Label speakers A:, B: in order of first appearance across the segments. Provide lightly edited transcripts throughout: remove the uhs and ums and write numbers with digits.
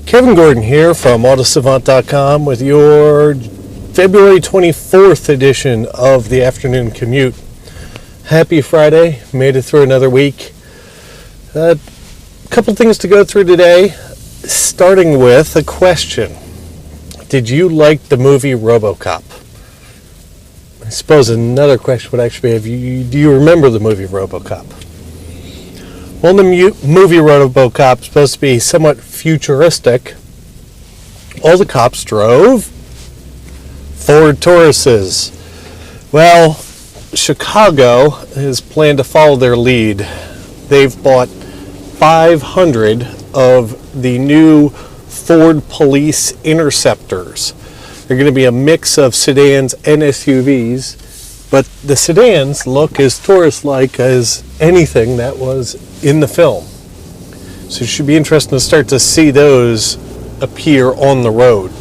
A: Kevin Gordon here from Autosavant.com with your February 24th edition of the Afternoon Commute. Happy Friday, made it through another week. A couple things to go through today, starting with a question. Did you like the movie RoboCop? I suppose another question would actually be, do you remember the movie RoboCop? Well, the movie RoboCop is supposed to be somewhat futuristic. All the cops drove Ford Tauruses. Well, Chicago has planned to follow their lead. They've bought 500 of the new Ford Police Interceptors. They're going to be a mix of sedans and SUVs, but the sedans look as Taurus-like as anything that was in the film. So it should be interesting to start to see those appear on the road.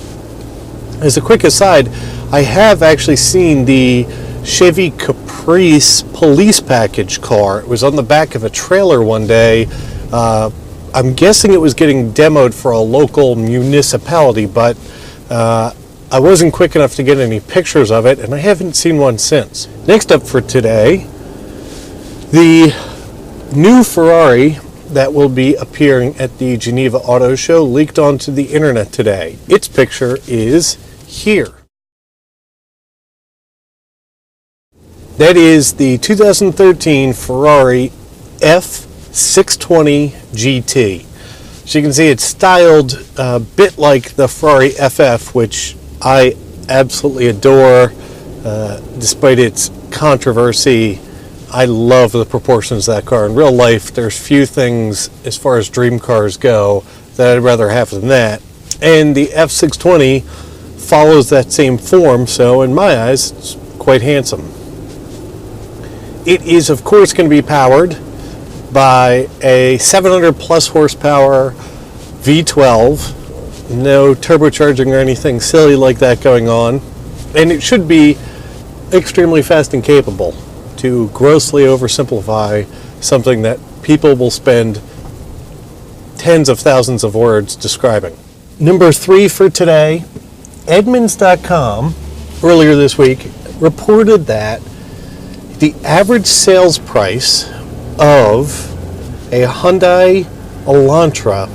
A: As a quick aside, I have actually seen the Chevy Caprice police package car. It was on the back of a trailer one day. I'm guessing it was getting demoed for a local municipality, but I wasn't quick enough to get any pictures of it, and I haven't seen one since. Next up for today, the new Ferrari that will be appearing at the Geneva Auto Show leaked onto the internet today. Its picture is here. That is the 2013 Ferrari F620 GT. So you can see it's styled a bit like the Ferrari FF, which I absolutely adore. Despite its controversy, I love the proportions of that car. In real life, there's few things as far as dream cars go that I'd rather have than that. And the F620 follows that same form, so in my eyes, it's quite handsome. It is, of course, going to be powered by a 700 plus horsepower V12. No turbocharging or anything silly like that going on. And it should be extremely fast and capable, to grossly oversimplify something that people will spend tens of thousands of words describing. Number 3 for today, Edmunds.com earlier this week reported that the average sales price of a Hyundai Elantra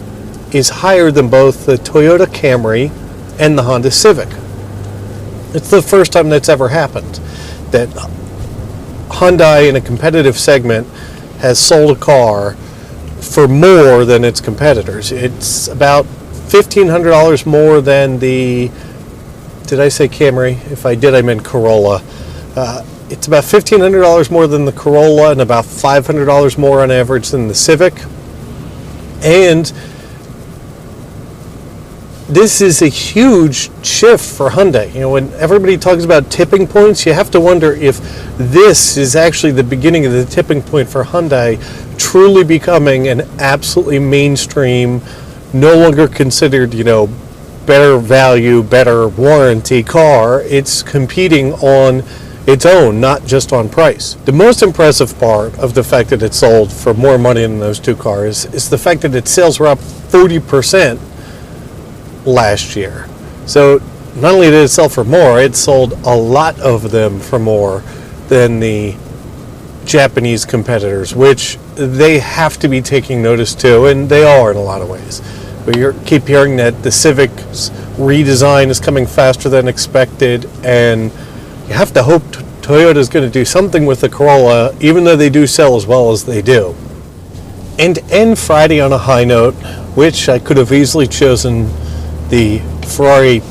A: is higher than both the Toyota Camry and the Honda Civic. It's the first time that's ever happened, that Hyundai in a competitive segment has sold a car for more than its competitors. It's about $1,500 more than the, did I say Camry? If I did, I meant Corolla. It's about $1,500 more than the Corolla and about $500 more on average than the Civic. And this is a huge shift for Hyundai. You know, when everybody talks about tipping points, you have to wonder if this is actually the beginning of the tipping point for Hyundai truly becoming an absolutely mainstream, no longer considered, better value, better warranty car. It's competing on its own, not just on price. The most impressive part of the fact that it sold for more money than those two cars is the fact that its sales were up 40% last year. So not only did it sell for more, it sold a lot of them for more than the Japanese competitors, which they have to be taking notice to, and they are in a lot of ways. But you keep hearing that the Civic's redesign is coming faster than expected, and you have to hope Toyota is going to do something with the Corolla, even though they do sell as well as they do. And end Friday on a high note, which I could have easily chosen the Ferrari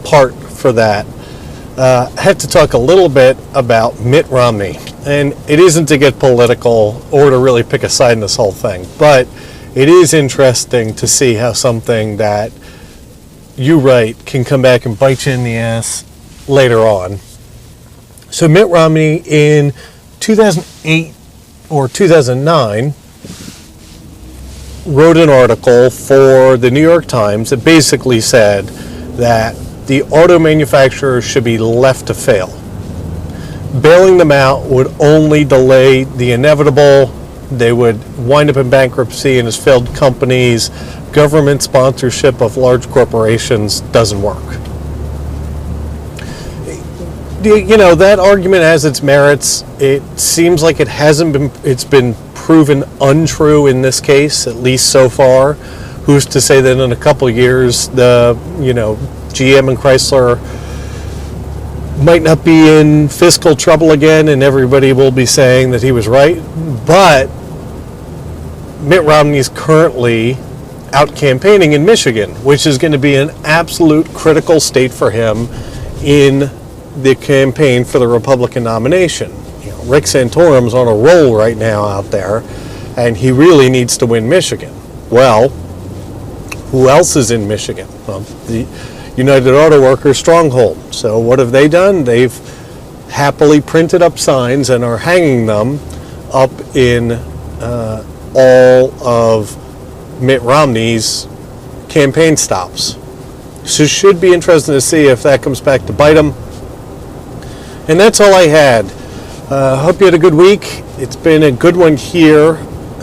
A: part for that. I had to talk a little bit about Mitt Romney. And it isn't to get political or to really pick a side in this whole thing, but it is interesting to see how something that you write can come back and bite you in the ass later on. So Mitt Romney in 2008 or 2009 wrote an article for the New York Times that basically said that the auto manufacturers should be left to fail. Bailing them out would only delay the inevitable. They would wind up in bankruptcy and as failed companies government sponsorship of large corporations doesn't work. You know, that argument has its merits. It seems like it's been proven untrue in this case, at least so far. Who's to say that in a couple of years, GM and Chrysler might not be in fiscal trouble again and everybody will be saying that he was right. But Mitt Romney is currently out campaigning in Michigan, which is going to be an absolute critical state for him in the campaign for the Republican nomination. Rick Santorum's on a roll right now out there, and he really needs to win Michigan. Well, who else is in Michigan? Well, the United Auto Workers stronghold. So what have they done? They've happily printed up signs and are hanging them up in all of Mitt Romney's campaign stops. So it should be interesting to see if that comes back to bite him. And that's all I had. Hope you had a good week. It's been a good one here.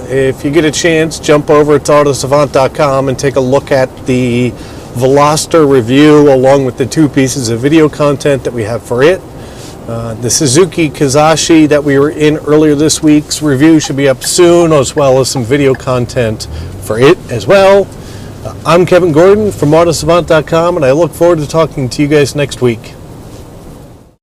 A: If you get a chance, jump over to autosavant.com and take a look at the Veloster review along with the 2 pieces of video content that we have for it. The Suzuki Kizashi that we were in earlier this week's review should be up soon, as well as some video content for it as well. I'm Kevin Gordon from autosavant.com, and I look forward to talking to you guys next week.